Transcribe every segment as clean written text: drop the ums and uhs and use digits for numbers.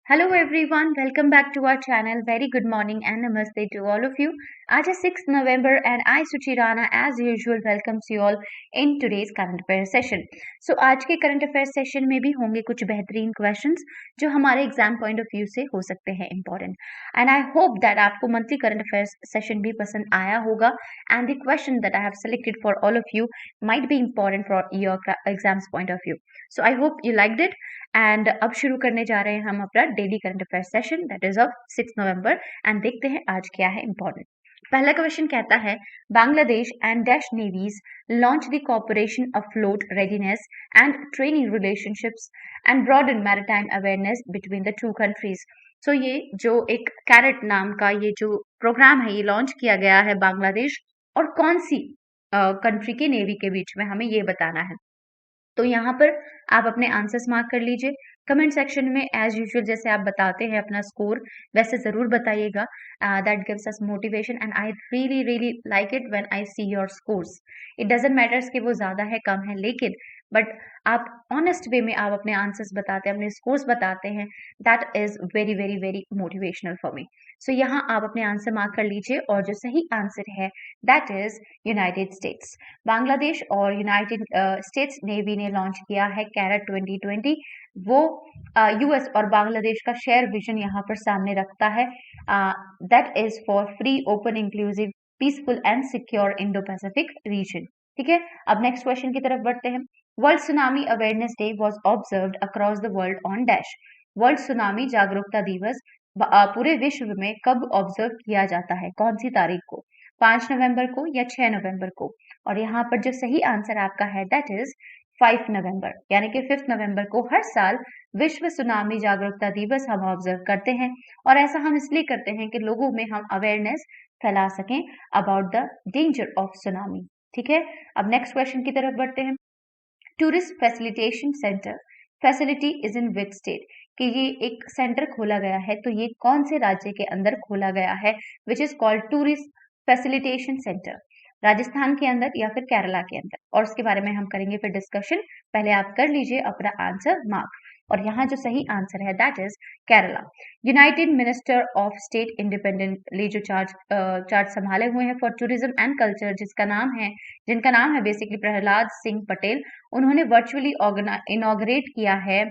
Hello everyone, welcome back to our channel. Very good morning and namaste to all of you. आज है 6 November and I Suchi Rana as usual welcomes you all in today's current affairs session. So आज के current affairs session में भी होंगे कुछ बेहतरीन questions जो हमारे exam point of view से हो सकते हैं important. And I hope that आपको monthly current affairs session भी पसंद आया होगा and the question that I have selected for all of you might be important for your exams point of view. So I hope you liked it. And अब शुरू करने जा रहे हैं हम अपना daily current affair session that is of 6 November and देखते हैं आज क्या है इंपॉर्टेंट। पहला क्वेश्चन कहता है Bangladesh and dash navies launch the cooperation afloat readiness and training relationships and broaden maritime awareness between the two countries. So ये जो एक कैरेट नाम का ये जो प्रोग्राम है ये लॉन्च किया गया है बांग्लादेश और कौन सी कंट्री के नेवी के बीच में, हमें ये बताना है। तो यहाँ पर आप अपने आंसर्स मार्क कर लीजिए। कमेंट सेक्शन में एज यूजुअल जैसे आप बताते हैं अपना स्कोर वैसे जरूर बताइएगा। That gives us motivation and I really like it when I see your scores. It doesn't matters कि वो ज्यादा है कम है, लेकिन बट आप ऑनेस्ट वे में आप अपने आंसर्स बताते हैं, अपने स्कोर्स बताते हैं, that is very motivational for me. So यहाँ आप अपने आंसर मार्क कर लीजिए और जो सही आंसर है that is United states. Bangladesh और यूनाइटेड स्टेट्स नेवी ने लॉन्च किया है कैरेट 2020। वो यूएस और बांग्लादेश का शेयर विजन यहाँ पर सामने रखता है, that is for free open inclusive peaceful and secure Indo Pacific region. ठीक है, अब नेक्स्ट क्वेश्चन की तरफ बढ़ते हैं। World tsunami awareness day was observed across the world on dash. World tsunami जागरूकता दिवस पूरे विश्व में कब ऑब्जर्व किया जाता है, कौन सी तारीख को, 5 नवंबर को या 6 नवंबर को। और यहाँ पर जो सही आंसर आपका है दैट इज 5 नवंबर, यानी कि 5 नवंबर को हर साल विश्व सुनामी जागरूकता दिवस हम ऑब्जर्व करते हैं। और ऐसा हम इसलिए करते हैं कि लोगों में हम अवेयरनेस फैला सकें about the danger of tsunami. ठीक है, अब नेक्स्ट क्वेश्चन की तरफ बढ़ते हैं। Tourist facilitation centre facility is in which state, कि ये एक सेंटर खोला गया है तो ये कौन से राज्य के अंदर खोला गया है, which is called tourist facilitation centre, Rajasthan के अंदर या फिर केरला के अंदर। और उसके बारे में हम करेंगे फिर डिस्कशन। पहले आप कर लीजिए अपना आंसर मार्क और यहाँ जो सही आंसर है that is Kerala. United minister of state independently जो चार्ज संभाले हुए हैं फॉर टूरिज्म एंड कल्चर, जिनका नाम है बेसिकली प्रहलाद सिंह पटेल, उन्होंने वर्चुअली इनॉग्रेट किया है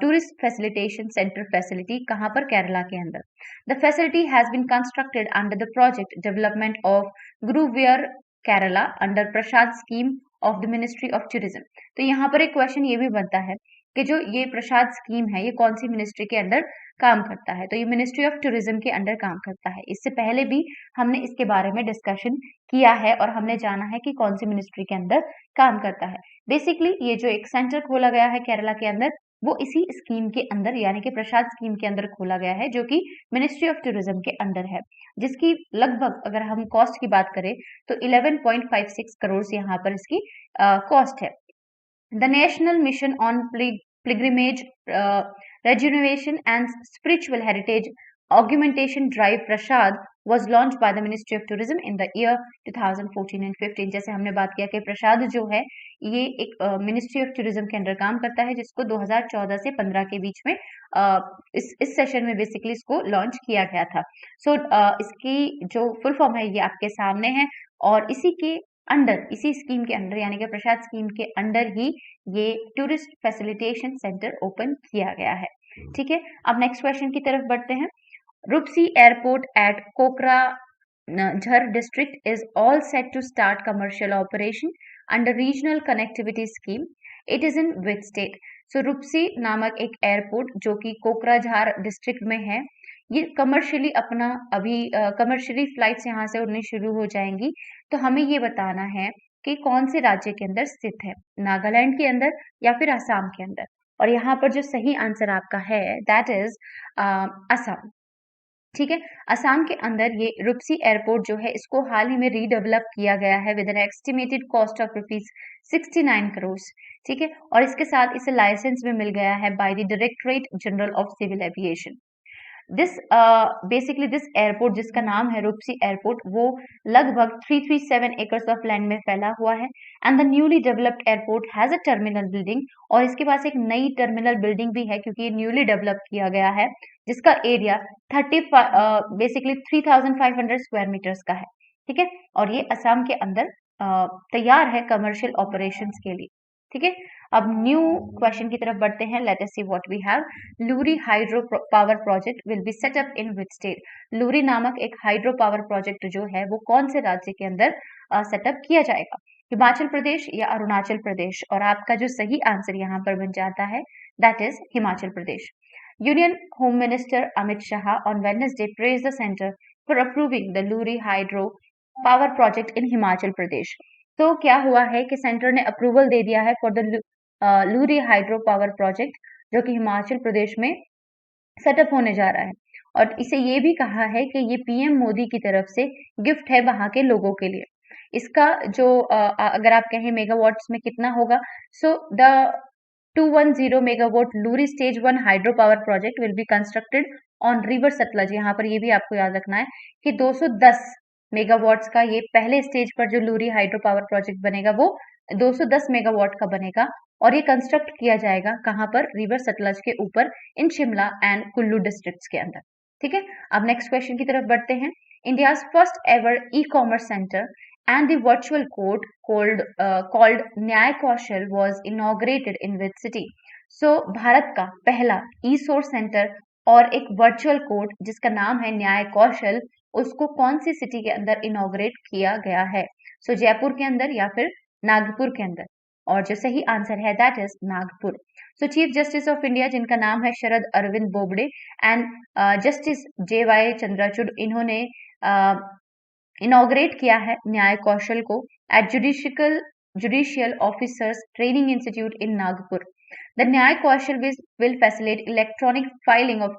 टूरिस्ट फैसिलिटेशन सेंटर फैसिलिटी। कहाँ पर, केरला के अंदर। The facility has been constructed under the project development of Guruvayur Kerala under PRASAD scheme of the ministry of tourism. तो यहाँ पर एक क्वेश्चन ये भी बनता है कि जो ये प्रसाद स्कीम है ये कौन सी मिनिस्ट्री के अंदर काम करता है, तो ये मिनिस्ट्री ऑफ टूरिज्म के अंडर काम करता है। इससे पहले भी हमने इसके बारे में डिस्कशन किया है और हमने जाना है कि कौन सी मिनिस्ट्री के अंदर काम करता है। बेसिकली ये जो एक सेंटर खोला गया है केरला के अंदर वो इसी स्कीम के अंदर यानी कि प्रसाद स्कीम के अंदर खोला गया है, जो कि मिनिस्ट्री ऑफ टूरिज्म के अंदर है, जिसकी लगभग अगर हम कॉस्ट की बात करें तो 11.56 करोड़ यहाँ पर इसकी कॉस्ट है। The National Mission on Pilgrimage, Rejuvenation and Spiritual Heritage Augmentation Drive Prasad was launched by the Ministry of Tourism in the year 2014 and 15। जैसे हमने बात किया कि प्रसाद जो है ये एक मिनिस्ट्री ऑफ टूरिज्म के अंदर काम करता है, जिसको 2014 से 15 के बीच में इस सेशन में बेसिकली इसको लॉन्च किया गया था। सो इसकी जो फुल फॉर्म है ये आपके सामने है और इसी के अंडर, इसी स्कीम के अंडर यानी कि प्रसाद स्कीम के अंडर ही ये टूरिस्ट फैसिलिटेशन सेंटर ओपन किया गया है। ठीक है, अब नेक्स्ट क्वेश्चन की तरफ बढ़ते हैं। Rupsi airport at Kokrajhar district is all set to start commercial operation under regional connectivity scheme, it is in which state. So Rupsi नामक एक एयरपोर्ट जो कि कोकराझार डिस्ट्रिक्ट में है, ये कमर्शियली अपना अभी कमर्शियली फ्लाइट्स यहाँ से उड़नी शुरू हो जाएंगी। तो हमें ये बताना है कि कौन से राज्य के अंदर स्थित है, नागालैंड के अंदर या फिर असम के अंदर। और यहाँ पर जो सही आंसर आपका है दैट इज असम। ठीक है, असम के अंदर ये रुपसी एयरपोर्ट जो है इसको हाल ही में रीडेवलप किया गया है with an estimated cost of ₹69 crore. ठीक है, और इसके साथ इसे लाइसेंस भी मिल गया है by the directorate general of civil aviation. This basically this airport जिसका नाम है रूपसी एयरपोर्ट, वो लगभग 337 एकर्स ऑफ लैंड में फैला हुआ है। And the newly developed airport has a terminal building, और इसके पास एक नई टर्मिनल बिल्डिंग भी है क्योंकि ये न्यूली डेवलप किया गया है, जिसका एरिया 3,500 स्क्वायर मीटर्स का है। ठीक है, और ये असम के अंदर तैयार है कमर्शियल ऑपरेशंस के लिए। ठीक है, अब न्यू क्वेश्चन की तरफ बढ़ते हैं। Let us see what we have. Luri hydro power project will be set up in which state? Luri नामक एक हाइड्रो पावर प्रोजेक्ट जो है वो कौन से राज्य के अंदर सेटअप किया जाएगा? हिमाचल प्रदेश या अरुणाचल प्रदेश? और आपका जो सही आंसर यहाँ पर बन जाता है that is Himachal Pradesh. Union home minister Amit Shah on Wednesday praise the centre for approving the Luhri hydro power project in Himachal Pradesh. तो क्या हुआ है कि सेंटर ने अप्रूवल दे दिया है for the Luhri hydro power project, जो कि हिमाचल प्रदेश में सेटअप होने जा रहा है। और इसे ये भी कहा है कि ये पीएम मोदी की तरफ से गिफ्ट है वहां के लोगों के लिए। इसका जो अगर आप कहें मेगावाट्स में कितना होगा, so the 210 megawatt Lurie stage 1 hydro power project will be constructed on river Sutlej. यहाँ पर ये भी आपको याद रखना है कि 210 मेगावाट्स का ये पहले स्टेज पर जो लूरी हाइड्रो पावर प्रोजेक्ट बनेगा वो 210 मेगावाट का बनेगा, और ये कंस्ट्रक्ट किया जाएगा कहाँ पर? रिवर सतलज के ऊपर इन शिमला एंड कुल्लू डिस्ट्रिक्ट्स के अंदर। ठीक है, अब नेक्स्ट क्वेश्चन की तरफ बढ़ते हैं। India's first ever e commerce centre and the virtual court called न्याय कौशल was inaugurated in which city? So Bharat का पहला ई सोर्स सेंटर और एक वर्चुअल कोर्ट जिसका नाम है न्याय कौशल, उसको कौन सी सिटी के अंदर इनॉग्रेट किया गया है? सो जयपुर के अंदर या फिर नागपुर के अंदर? और जो सही आंसर है that is Nagpur. So chief justice of India जिनका नाम है Sharad Arvind Bobde and justice JY Chandrachud, इन्होंने इनॉग्रेट किया है न्याय कौशल को at judicial officers training institute in Nagpur. The Nyaya Kaushal will facilitate electronic filing of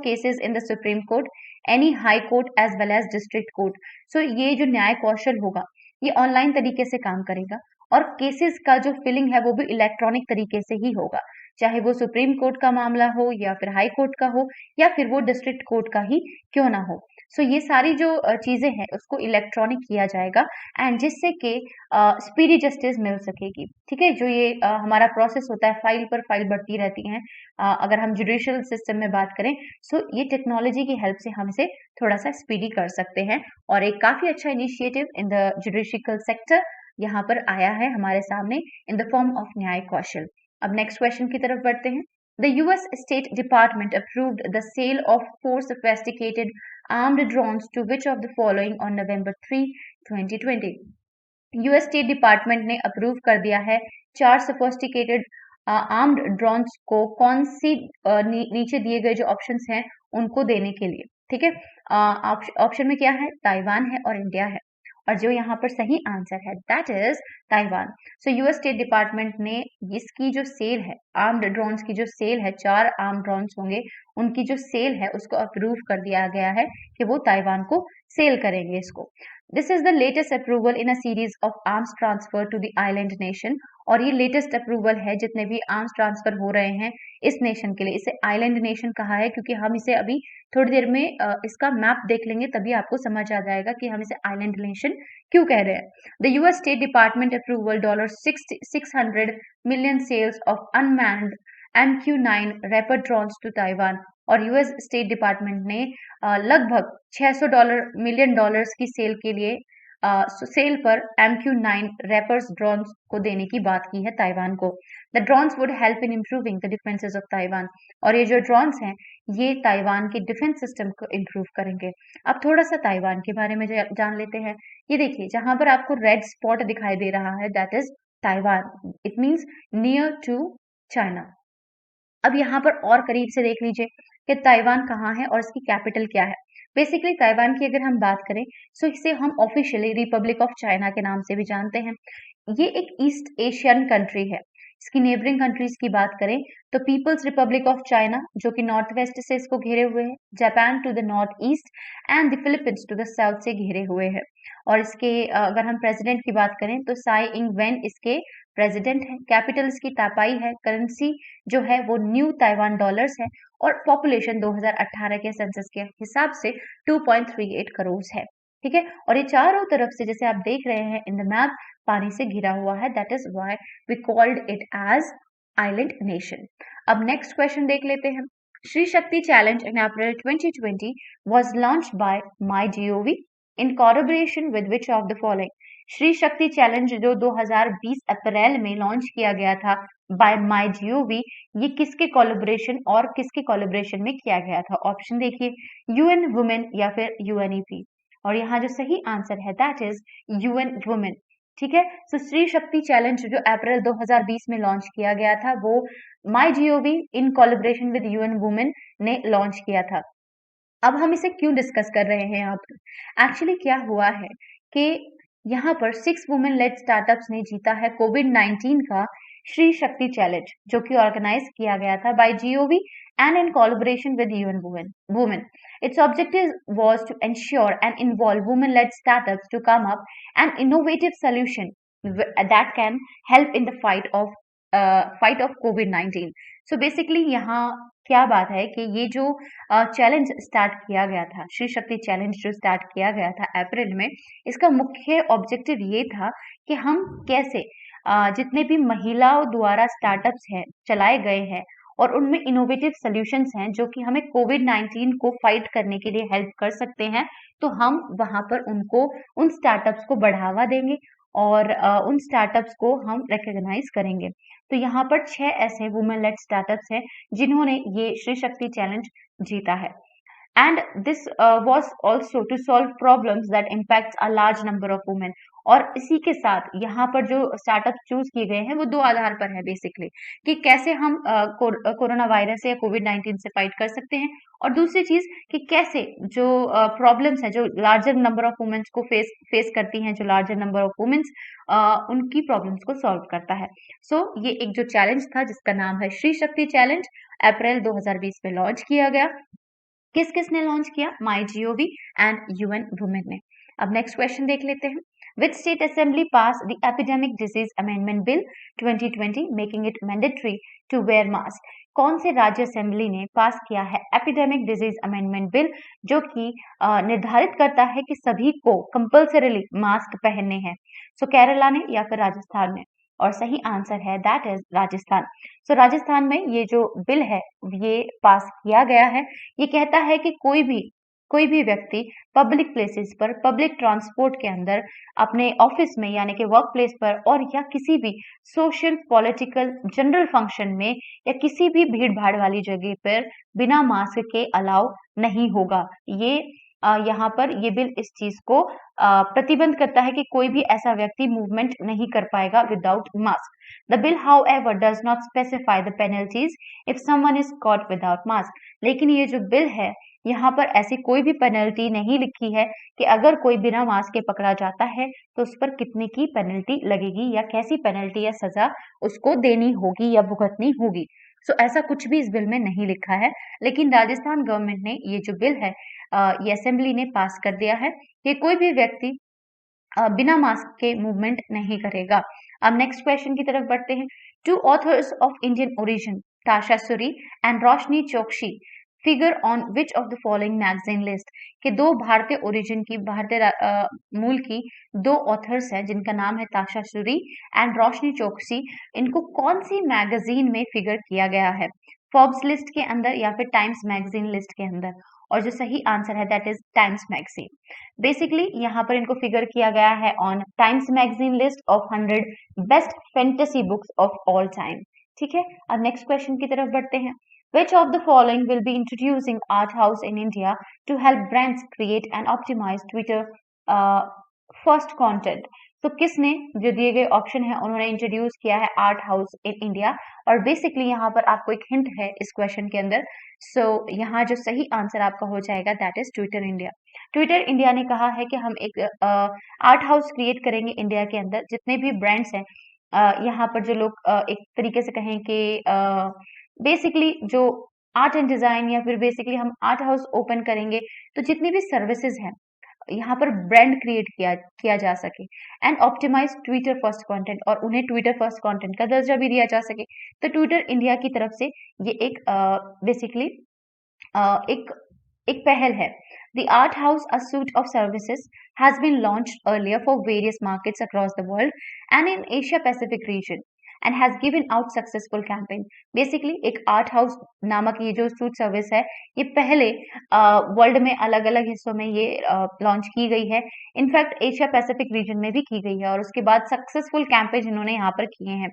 cases in the Supreme Court, any high court as well as district court. So ये जो न्याय कौशल होगा ये ऑनलाइन तरीके से काम करेगा, और केसेस का जो फिलिंग है वो भी इलेक्ट्रॉनिक तरीके से ही होगा, चाहे वो सुप्रीम कोर्ट का मामला हो या फिर हाई कोर्ट का हो या फिर वो डिस्ट्रिक्ट कोर्ट का ही क्यों ना हो। सो ये सारी जो चीजें हैं उसको इलेक्ट्रॉनिक किया जाएगा, एंड जिससे कि स्पीडी जस्टिस मिल सकेगी। ठीक है, जो ये हमारा प्रोसेस होता है, फाइल पर फाइल बढ़ती रहती हैं, अगर हम जुडिशियल सिस्टम में बात करें, सो ये टेक्नोलॉजी की हेल्प से हम इसे थोड़ा सा स्पीडी कर सकते हैं, और एक काफी अच्छा initiative in the judicial sector यहाँ पर आया है हमारे सामने इन द फॉर्म ऑफ न्याय कौशल। अब नेक्स्ट क्वेश्चन की तरफ बढ़ते हैं। The US State Department approved the sale of 4 sophisticated armed drones to which of the following on November 3, 2020? US state department ने अप्रूव कर दिया है 4 सोफिस्टिकेटेड आर्म्ड ड्रोन्स को, कौन सी नीचे दिए गए जो ऑप्शंस हैं उनको देने के लिए। ठीक है, ऑप्शन में क्या है? ताइवान है और इंडिया है, और जो यहाँ पर सही आंसर है that is Taiwan. So US state department ने इसकी जो सेल है, आर्म्ड ड्रोन्स की जो सेल है, 4 आर्म्ड ड्रोन्स होंगे, उनकी जो सेल है उसको अप्रूव कर दिया गया है कि वो ताइवान को सेल करेंगे इसको। This is the latest approval in a series of arms transfer to the island nation, और ये लेटेस्ट अप्रूवल है जितने भी आर्म्स ट्रांसफर हो रहे हैं इस नेशन के लिए। इसे आइलैंड नेशन कहा है क्योंककि हम इसे अभी थोड़ी देर में इसका मैप देख लेंगे, तभी आपको समझ आ जाएगा कि हम इसे आइलैंड नेशन क्यों कह रहे हैं। The US state department approval $600 million sales of unmanned MQ-9 rapid drones to Taiwan, और यूएस स्टेट डिपार्टमेंट ने लगभग $600 मिलियन की सेल के लिए सेल पर MQ-9 रैपर्स ड्रोन्स को देने की बात की है ताइवान को। The drones would help in improving the defences of Taiwan, और ये जो ड्रोन्स हैं ये ताइवान के डिफेंस सिस्टम को इम्प्रूव करेंगे। अब थोड़ा सा ताइवान के बारे में जान लेते हैं। ये देखिए जहां पर आपको रेड स्पॉट दिखाई दे रहा है that is Taiwan, it means near to China. अब यहाँ पर और करीब से देख लीजिए कि ताइवान कहाँ है और इसकी कैपिटल क्या है। बेसिकली ताइवान की अगर हम बात करें तो इसे हम ऑफिशियली रिपब्लिक ऑफ चाइना के नाम से भी जानते हैं। ये एक ईस्ट एशियन कंट्री है। इसकी नेबरिंग कंट्रीज की बात करें तो पीपल्स रिपब्लिक ऑफ चाइना जो कि नॉर्थ वेस्ट से इसको घेरे हुए है, Japan to the north east and the Philippines to the south से घेरे हुए है। और इसके अगर हम प्रेसिडेंट की बात करें तो साई इंग वेन इसके प्रेसिडेंट है, कैपिटल इसकी तापाई है, करेंसी जो है वो न्यू ताइवान डॉलर्स है और पॉपुलेशन 2018 के सेंसस के हिसाब से 2.38 करोड़ है। ठीक है, और ये चारों तरफ से जैसे आप देख रहे हैं इन द मैप पानी से घिरा हुआ है, that is why we called it as island nation. अब नेक्स्ट क्वेश्चन देख लेते हैं। Shri Shakti challenge in April 2020 was launched by MyGov in collaboration with which of the following? Shri Shakti challenge जो 2020 अप्रैल में लॉन्च किया गया था बाय MyGov, ये किसके कोलैबोरेशन और किसके कोलैबोरेशन में किया गया था? ऑप्शन देखिए, यूएन वुमेन या फिर यूएनईपी, और यहाँ जो सही आंसर है दैट इज यूएन वुमेन। ठीक है, सो श्री शक्ति चैलेंज जो अप्रैल 2020 में लॉन्च किया गया था वो MyGov in collaboration with UN women ने लॉन्च किया था। अब हम इसे क्यों डिस्कस कर रहे हैं यहाँ पर? एक्चुअली क्या हुआ है कि यहाँ पर 6 वुमेन लेड स्टार्टअप्स ने जीता है कोविड-19 का श्री शक्ति चैलेंज, जो कि ऑर्गेनाइज किया गया था bye GOV and in collaboration with UN Women. Its objective was to ensure and involve women-led startups to come up an innovative solution that can help in the fight of COVID-19. So basically यहाँ क्या बात है कि ये जो challenge start किया गया था, श्री शक्ति चैलेंज जो स्टार्ट किया गया था अप्रैल में, इसका मुख्य ऑब्जेक्टिव ये था कि हम कैसे जितने भी महिलाओं द्वारा स्टार्टअप्स हैं चलाए गए हैं और उनमें इनोवेटिव सॉल्यूशंस हैं जो कि हमें कोविड-19 को फाइट करने के लिए हेल्प कर सकते हैं, तो हम वहां पर उनको उन स्टार्टअप्स को बढ़ावा देंगे और उन स्टार्टअप्स को हम रिकॉग्नाइज करेंगे। तो यहाँ पर 6 ऐसे वुमेन लेड स्टार्टअप्स हैं जिन्होंने ये श्री शक्ति चैलेंज जीता है। And this was also to solve problems that impacts a large number of women. और इसी के साथ यहाँ पर जो स्टार्टअप चूज किए गए हैं वो 2 आधार पर है बेसिकली, कि कैसे हम कोरोना वायरस या कोविड-19 से फाइट कर सकते हैं, और दूसरी चीज कि कैसे जो प्रॉब्लम्स हैं जो लार्जर नंबर ऑफ वुमेन्स को फेस करती हैं, जो लार्जर नंबर ऑफ वुमेन्स उनकी प्रॉब्लम्स को सॉल्व करता है। सो ये एक जो चैलेंज था जिसका नाम है श्री शक्ति चैलेंज, अप्रैल 2020 में लॉन्च किया गया। किस किसने लॉन्च किया? MyGov एंड यूएन वुमेन ने। अब नेक्स्ट क्वेश्चन देख लेते हैं। Which state assembly passed the Epidemic Disease Amendment Bill 2020 making it mandatory to wear mask? कौन से राज्य असेंबली ने पास किया है एपिडेमिक डिजीज अमेंडमेंट बिल जो कि निर्धारित करता है कि सभी को कंपल्सरीली मास्क पहनने हैं? सो केरला ने या फिर राजस्थान ने? और सही आंसर है दैट इज राजस्थान। सो राजस्थान में ये जो बिल है ये पास किया गया है। ये कहता है कि कोई भी व्यक्ति पब्लिक प्लेसेस पर, पब्लिक ट्रांसपोर्ट के अंदर, अपने ऑफिस में यानी कि वर्क प्लेस पर, और या किसी भी सोशल, पॉलिटिकल, जनरल फंक्शन में या किसी भी भीड़ भाड़ वाली जगह पर बिना मास्क के अलाउ नहीं होगा। ये यहाँ पर ये बिल इस चीज को प्रतिबंध करता है कि कोई भी ऐसा व्यक्ति मूवमेंट नहीं कर पाएगा without mask. The bill however does not specify the penalties if someone is caught without mask. लेकिन ये जो बिल है यहाँ पर ऐसी कोई भी पेनल्टी नहीं लिखी है कि अगर कोई बिना मास्क के पकड़ा जाता है तो उस पर कितने की पेनल्टी लगेगी या कैसी पेनल्टी या सजा उसको देनी होगी या भुगतनी होगी। सो ऐसा कुछ भी इस बिल में नहीं लिखा है, लेकिन राजस्थान गवर्नमेंट ने ये जो बिल है ये असेंबली ने पास कर दिया है कि कोई भी व्यक्ति बिना मास्क के मूवमेंट नहीं करेगा। अब नेक्स्ट क्वेश्चन की तरफ बढ़ते हैं। 2 ऑथर्स ऑफ इंडियन ओरिजिन, ताशा सुरी and Roshni Choksi, figure on which of the following magazine list? के 2 भारतीय ओरिजिन की, भारतीय मूल की 2 ऑथर्स हैं जिनका नाम है ताशा सुरी एंड रोशनी चोकसी, इनको कौन सी मैगजीन में फिगर किया गया है? फोर्ब्स लिस्ट के अंदर या फिर टाइम्स मैगजीन लिस्ट के अंदर? और जो सही आंसर है that is times magazine. Basically यहाँ पर इनको फिगर किया गया है on times magazine list of 100 best fantasy books of all time. ठीक है, अब नेक्स्ट क्वेश्चन की तरफ बढ़ते हैं। Which of the following will be introducing Art House in India to help brands create and optimize Twitter first content? तो किसने, जो दिए गए ऑप्शन है, उन्होंने इंट्रोड्यूस किया है आर्ट हाउस इन इंडिया, और बेसिकली यहाँ पर आपको एक हिंट है इस क्वेश्चन के अंदर। सो यहाँ जो सही आंसर आपका हो जाएगा that is Twitter India. Twitter India ने कहा है कि हम एक आर्ट हाउस क्रिएट करेंगे इंडिया के अंदर, जितने भी ब्रांड्स हैं यहाँ पर जो लोग एक तरीके से कहें कि बेसिकली जो आर्ट एंड डिजाइन या फिर बेसिकली हम आर्ट हाउस ओपन करेंगे तो जितनी भी सर्विसेज हैं यहाँ पर ब्रांड क्रिएट किया जा सके, and optimize Twitter first content, और उन्हें ट्विटर फर्स्ट कंटेंट का दर्जा भी दिया जा सके। तो ट्विटर इंडिया की तरफ से ये एक बेसिकली एक एक पहल है। The Art House, a suite of services, has been launched earlier for various markets across the world and in Asia Pacific region and has given out successful campaign. Basically एक आर्ट हाउस नामक ये जो suit service है, ये पहले world में अलग अलग हिस्सों में ये लॉन्च की गई है। इनफैक्ट एशिया पैसिफिक रीजन में भी की गई है, और उसके बाद सक्सेसफुल कैंपेन इन्होंने यहाँ पर किए हैं।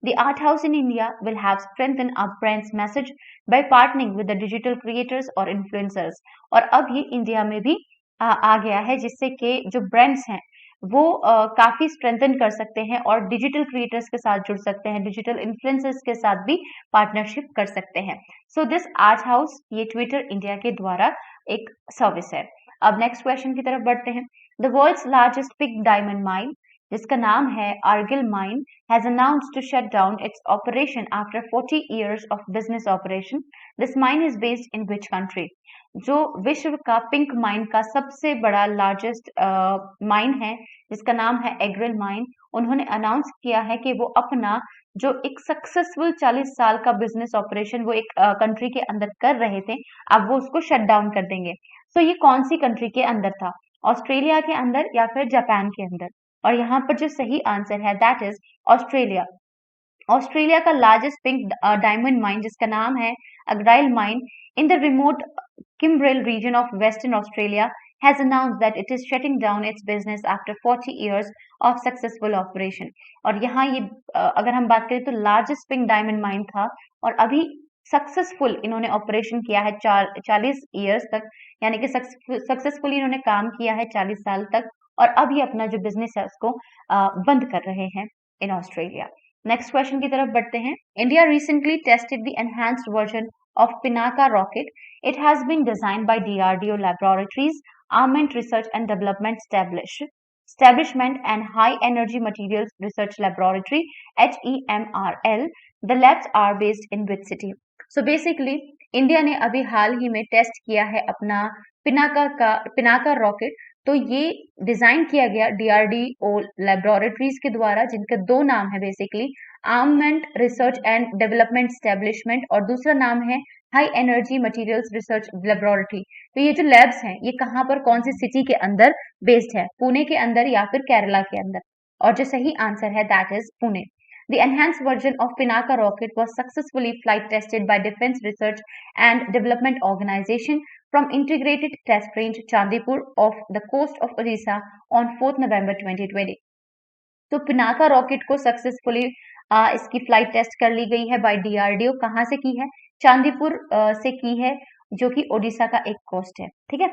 The Art House in India will have strengthened our brand's message by partnering with the digital creators or influencers। और अब ये इंडिया में भी आ गया है, जिससे कि जो ब्रांड्स हैं वो काफी स्ट्रेंथन कर सकते हैं और डिजिटल क्रिएटर्स के साथ जुड़ सकते हैं, डिजिटल इन्फ्लुएंसर्स के साथ भी पार्टनरशिप कर सकते हैं। सो दिस आर्ट हाउस ये ट्विटर इंडिया के द्वारा एक सर्विस है। अब नेक्स्ट क्वेश्चन की तरफ बढ़ते हैं। The world's largest pink diamond mine, जिसका नाम है Argyle mine, has announced to shut down its operation after 40 years of business operation. This mine is based in which country? जो विश्व का पिंक माइन का सबसे बड़ा लार्जेस्ट माइन है, जिसका नाम है एग्रिल माइन, उन्होंने अनाउंस किया है कि वो अपना जो एक सक्सेसफुल 40 साल का बिजनेस ऑपरेशन वो एक कंट्री के अंदर कर रहे थे, अब वो उसको शट डाउन कर देंगे। तो ये कौन सी कंट्री के अंदर था? ऑस्ट्रेलिया के अंदर या फिर जापान के अंदर? और यहाँ पर जो सही आंसर है दैट इज ऑस्ट्रेलिया। ऑस्ट्रेलिया का लार्जेस्ट पिंक डायमंड माइन, जिसका नाम है अग्राइल mine in the remote Kimbrell region of Western Australia, has announced that it is shutting down its business after 40 years of successful operation। और यहाँ ये अगर हम बात करें तो लार्जेस्ट पिंक डायमंड माइन था, और अभी सक्सेसफुल इन्होंने ऑपरेशन किया है 40 ईयर्स तक, यानी कि सक्सेसफुली इन्होंने काम किया है 40 साल तक, और अब ये अपना जो बिजनेस है उसको बंद कर रहे हैं इन ऑस्ट्रेलिया। नेक्स्ट क्वेश्चन की तरफ बढ़ते हैं। India recently tested the enhanced version of Pinaka rocket. It has been designed by DRDO Laboratories, Armament Research and Development Establishment and High Energy Materials Research Laboratory (HEMRL). The labs are based in which city? So basically, India ने अभी हाल ही में test किया है अपना Pinaka rocket. तो ये design किया गया डीआरडीओ लैबोरेटरीज के द्वारा, जिनके दो नाम है basically, armament research and development establishment, और दूसरा नाम है high energy materials research laboratory. तो ये जो लैब्स हैं ये कहाँ पर, कौन सी सिटी के अंदर बेस्ड है? पुणे के अंदर या फिर केरला के अंदर? और जो सही आंसर है that is Pune. The enhanced version of Pinaka rocket was successfully flight tested by Defense Research and Development Organization from Integrated Test Range Chandipur off the coast of Odisha on 4th November 2020। तो Pinaka rocket को successfully इसकी flight test कर ली गई है bye DRDO. कहाँ से की है? चांदीपुर से की है, जो कि ओडिशा का एक कोस्ट है। ठीक है,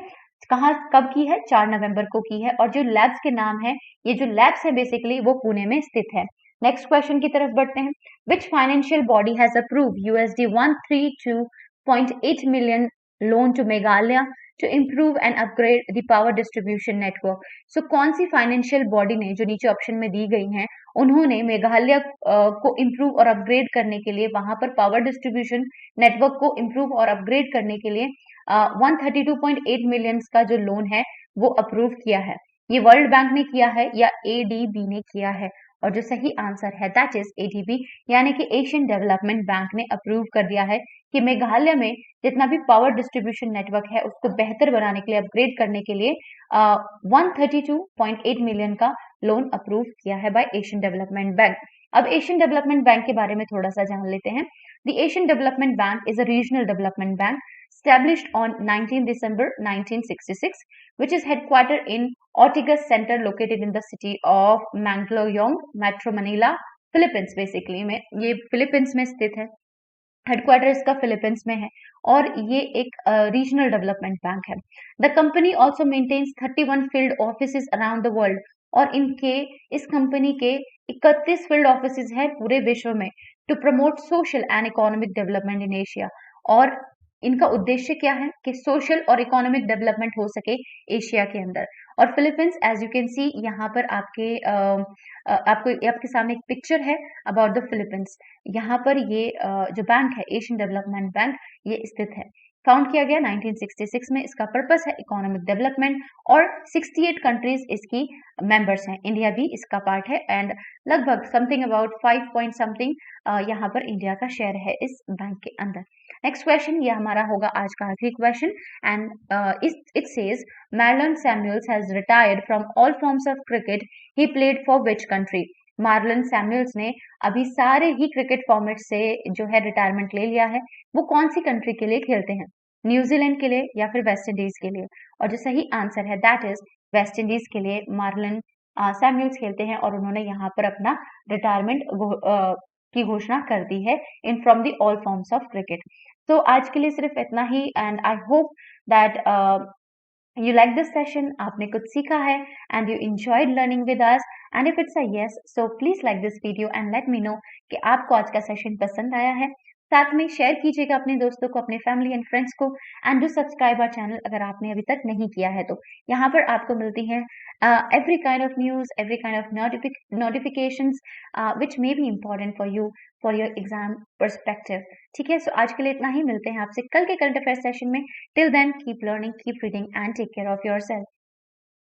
कहाँ कब की है? 4 नवंबर को की है। और जो लैब्स के नाम है, ये जो लैब्स है बेसिकली वो पुणे में स्थित है। नेक्स्ट क्वेश्चन की तरफ बढ़ते हैं। Which financial body has approved USD 132.8 million loan to Meghalaya to improve and upgrade the power distribution network। So कौन सी फाइनेंशियल बॉडी ने, जो नीचे ऑप्शन में दी गई हैं, उन्होंने मेघालय को इम्प्रूव और अपग्रेड करने के लिए, वहां पर पावर डिस्ट्रीब्यूशन नेटवर्क को इम्प्रूव और अपग्रेड करने के लिए 132.8 मिलियन का जो लोन है वो अप्रूव किया है? ये वर्ल्ड बैंक ने किया है या ADB ने किया है? और जो सही आंसर है दैट इज ADB, यानी कि एशियन डेवलपमेंट बैंक ने अप्रूव कर दिया है कि मेघालय में जितना भी पावर डिस्ट्रीब्यूशन नेटवर्क है उसको बेहतर बनाने के लिए, अपग्रेड करने के लिए 132.8 मिलियन का लोन अप्रूव किया है बाय एशियन डेवलपमेंट बैंक। अब एशियन डेवलपमेंट बैंक के बारे में थोड़ा सा जान लेते हैं। The Asian development bank is a regional development bank established on 19 December 1966, which is headquartered in Ortigas Center located in the city of Mandaluyong, Metro Manila, Philippines। Basically में ये फिलीपींस में स्थित है, हेडक्वार्टर इसका फिलीपींस में है, और ये एक रीजनल डेवलपमेंट बैंक है। The company also maintains 31 field offices around the world, और इस कंपनी के 31 फील्ड ऑफिसेज हैं पूरे विश्व में, to promote social and economic development in Asia. और इनका उद्देश्य क्या है कि सोशल और इकोनॉमिक डेवलपमेंट हो सके एशिया के अंदर। और Philippines, as you can see, यहाँ पर आपके सामने एक पिक्चर है अबाउट द फिलीपींस। यहाँ पर ये जो बैंक है एशियन डेवलपमेंट बैंक, ये स्थित है। फाउंड किया गया 1966 में। इसका पर्पस है इकोनॉमिक डेवलपमेंट और 68 कंट्रीज इसकी मेंबर्स हैं, इंडिया भी इसका पार्ट है एंड लगभग समथिंग अबाउट 5 पॉइंट समथिंग यहाँ पर इंडिया का शेयर है इस बैंक के अंदर। नेक्स्ट क्वेश्चन, ये हमारा होगा आज का आखिरी question and it says Marlon Samuels has retired from all forms of cricket, he played for which country? Marlon Samuels ने अभी सारे ही क्रिकेट फॉर्मेट से जो है रिटायरमेंट ले लिया है, वो कौन सी कंट्री के लिए खेलते हैं? न्यूजीलैंड के लिए या फिर वेस्ट इंडीज के लिए? और जो सही आंसर है दैट इज वेस्ट इंडीज के लिए मार्लन सैमुअल्स खेलते हैं और उन्होंने यहाँ पर अपना रिटायरमेंट की घोषणा कर दी है in from the all forms of cricket. तो आज के लिए सिर्फ इतना ही and I hope that you like this session, आपने कुछ सीखा है and you enjoyed learning with us, and if it's a yes, so please like this video and let me know कि आपको आज का सेशन पसंद आया है। साथ में शेयर कीजिएगा अपने दोस्तों को, अपने फैमिली एंड फ्रेंड्स को, and do subscribe our channel अगर आपने अभी तक नहीं किया है तो। यहाँ पर आपको मिलती हैं every kind of news, every kind of notifications which may be important for you for your exam perspective। ठीक है, सो आज के लिए इतना ही, मिलते हैं आपसे कल के करंट अफेयर सेशन में। Till then keep learning, keep reading and take care of yourself.